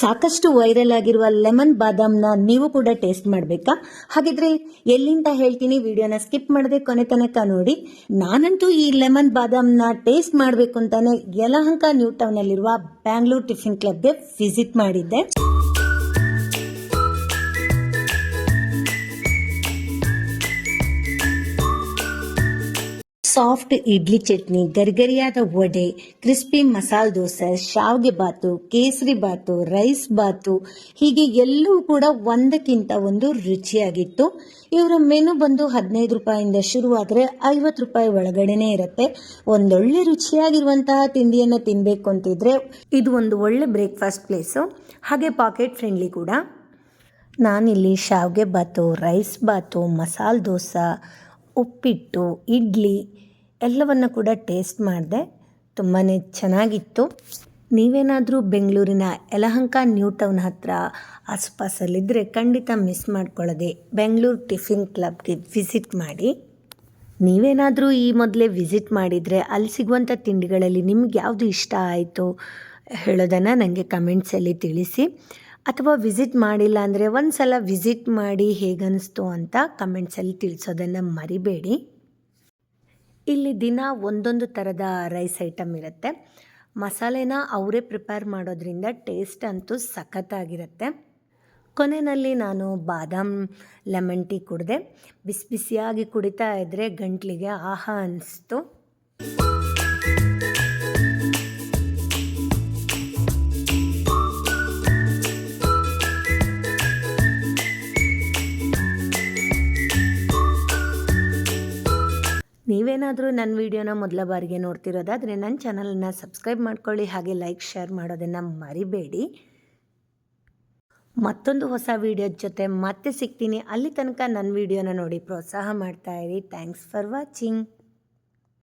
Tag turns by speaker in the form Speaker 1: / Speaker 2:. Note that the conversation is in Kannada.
Speaker 1: ಸಾಕಷ್ಟು ವೈರಲ್ ಆಗಿರುವ ಲೆಮನ್ ಬಾದಾಮ್ನ ನೀವು ಕೂಡ ಟೇಸ್ಟ್ ಮಾಡಬೇಕಾ? ಹಾಗಿದ್ರೆ ಎಲ್ಲಿಂದ ಹೇಳ್ತೀನಿ, ವಿಡಿಯೋನ ಸ್ಕಿಪ್ ಮಾಡದೆ ಕೊನೆ ತನಕ ನೋಡಿ. ನಾನಂತೂ ಈ ಲೆಮನ್ ಬಾದಾಮ್ನ ಟೇಸ್ಟ್ ಮಾಡಬೇಕು ಅಂತಾನೆ ಯಲಹಂಕ ನ್ಯೂ ಟೌನ್ ಅಲ್ಲಿರುವ ಬ್ಯಾಂಗ್ಳೂರ್ ಟಿಫಿನ್ ಕ್ಲಬ್ಗೆ ವಿಸಿಟ್ ಮಾಡಿದ್ದೆ. ಸಾಫ್ಟ್ ಇಡ್ಲಿ ಚಟ್ನಿ, ಗರಿಗರಿಯಾದ ವಡೆ, ಕ್ರಿಸ್ಪಿ ಮಸಾಲೆ ದೋಸೆ, ಶಾವಿಗೆ ಬಾತು, ಕೇಸರಿ ಬಾತು, ರೈಸ್ ಬಾತು, ಹೀಗೆ ಎಲ್ಲವೂ ಕೂಡ ಒಂದಕ್ಕಿಂತ ಒಂದು ರುಚಿಯಾಗಿತ್ತು. ಇವರ ಮೆನು ಬಂದು 15 ರೂಪಾಯಿಂದ ಶುರುವಾದರೆ 50 ರೂಪಾಯಿ ಒಳಗಡೆನೆ ಇರುತ್ತೆ. ಒಂದೊಳ್ಳೆ ರುಚಿಯಾಗಿರುವಂತಹ ತಿಂಡಿಯನ್ನು ತಿನ್ನಬೇಕು ಅಂತಿದ್ರೆ ಇದು ಒಂದು ಒಳ್ಳೆ ಬ್ರೇಕ್ಫಾಸ್ಟ್ ಪ್ಲೇಸು, ಹಾಗೆ ಪಾಕೆಟ್ ಫ್ರೆಂಡ್ಲಿ ಕೂಡ. ನಾನಿಲ್ಲಿ ಶಾವಿಗೆ ಬಾತು, ರೈಸ್ ಬಾತು, ಮಸಾಲೆ ದೋಸೆ, ಉಪ್ಪಿಟ್ಟು, ಇಡ್ಲಿ ಎಲ್ಲವನ್ನು ಕೂಡ ಟೇಸ್ಟ್ ಮಾಡಿದೆ. ತುಂಬಾ ಚೆನ್ನಾಗಿತ್ತು. ನೀವೇನಾದರೂ ಬೆಂಗಳೂರಿನ ಯಲಹಂಕ ನ್ಯೂ ಟೌನ್ ಹತ್ತಿರ ಆಸುಪಾಸಲ್ಲಿದ್ದರೆ ಖಂಡಿತ ಮಿಸ್ ಮಾಡ್ಕೊಳ್ಳದೆ ಬೆಂಗಳೂರು ಟಿಫಿನ್ ಕ್ಲಬ್ಗೆ ವಿಸಿಟ್ ಮಾಡಿ. ನೀವೇನಾದರೂ ಈ ಮೊದಲೇ ವಿಸಿಟ್ ಮಾಡಿದರೆ ಅಲ್ಲಿ ಸಿಗುವಂಥ ತಿಂಡಿಗಳಲ್ಲಿ ನಿಮ್ಗೆ ಯಾವುದು ಇಷ್ಟ ಆಯಿತು ಹೇಳೋದನ್ನು ನನಗೆ ಕಮೆಂಟ್ಸಲ್ಲಿ ತಿಳಿಸಿ. ಅಥವಾ ವಿಸಿಟ್ ಮಾಡಿಲ್ಲ ಅಂದರೆ ಒಂದು ಸಲ ವಿಸಿಟ್ ಮಾಡಿ ಹೇಗನ್ನಿಸ್ತು ಅಂತ ಕಮೆಂಟ್ಸಲ್ಲಿ ತಿಳಿಸೋದನ್ನು ಮರಿಬೇಡಿ. ಇಲ್ಲಿ ದಿನ ಒಂದೊಂದು ಥರದ ರೈಸ್ ಐಟಮ್ ಇರುತ್ತೆ. ಮಸಾಲೆನ ಅವರೇ ಪ್ರಿಪೇರ್ ಮಾಡೋದ್ರಿಂದ ಟೇಸ್ಟ್ ಅಂತೂ ಸಖತ್ತಾಗಿರುತ್ತೆ. ಕೊನೆಯಲ್ಲಿ ನಾನು ಬಾದಾಮ್ ಲೆಮನ್ ಟೀ ಕುಡಿದೆ. ಬಿಸಿ ಬಿಸಿಯಾಗಿ ಕುಡಿತಾ ಇದ್ದರೆ ಗಂಟ್ಲಿಗೆ ಆಹಾ ಅನ್ನಿಸ್ತು. ನೀವೇನಾದರೂ ನನ್ನ ವಿಡಿಯೋನ ಮೊದಲ ಬಾರಿಗೆ ನೋಡ್ತಿರೋದಾದರೆ ನನ್ನ ಚಾನಲನ್ನು ಸಬ್ಸ್ಕ್ರೈಬ್ ಮಾಡ್ಕೊಳ್ಳಿ, ಹಾಗೆ ಲೈಕ್ ಶೇರ್ ಮಾಡೋದನ್ನು ಮರಿಬೇಡಿ. ಮತ್ತೊಂದು ಹೊಸ ವಿಡಿಯೋದ ಜೊತೆ ಮತ್ತೆ ಸಿಗ್ತೀನಿ. ಅಲ್ಲಿ ತನಕ ನನ್ನ ವಿಡಿಯೋನ ನೋಡಿ ಪ್ರೋತ್ಸಾಹ ಮಾಡ್ತಾಯಿರಿ. Thanks for watching.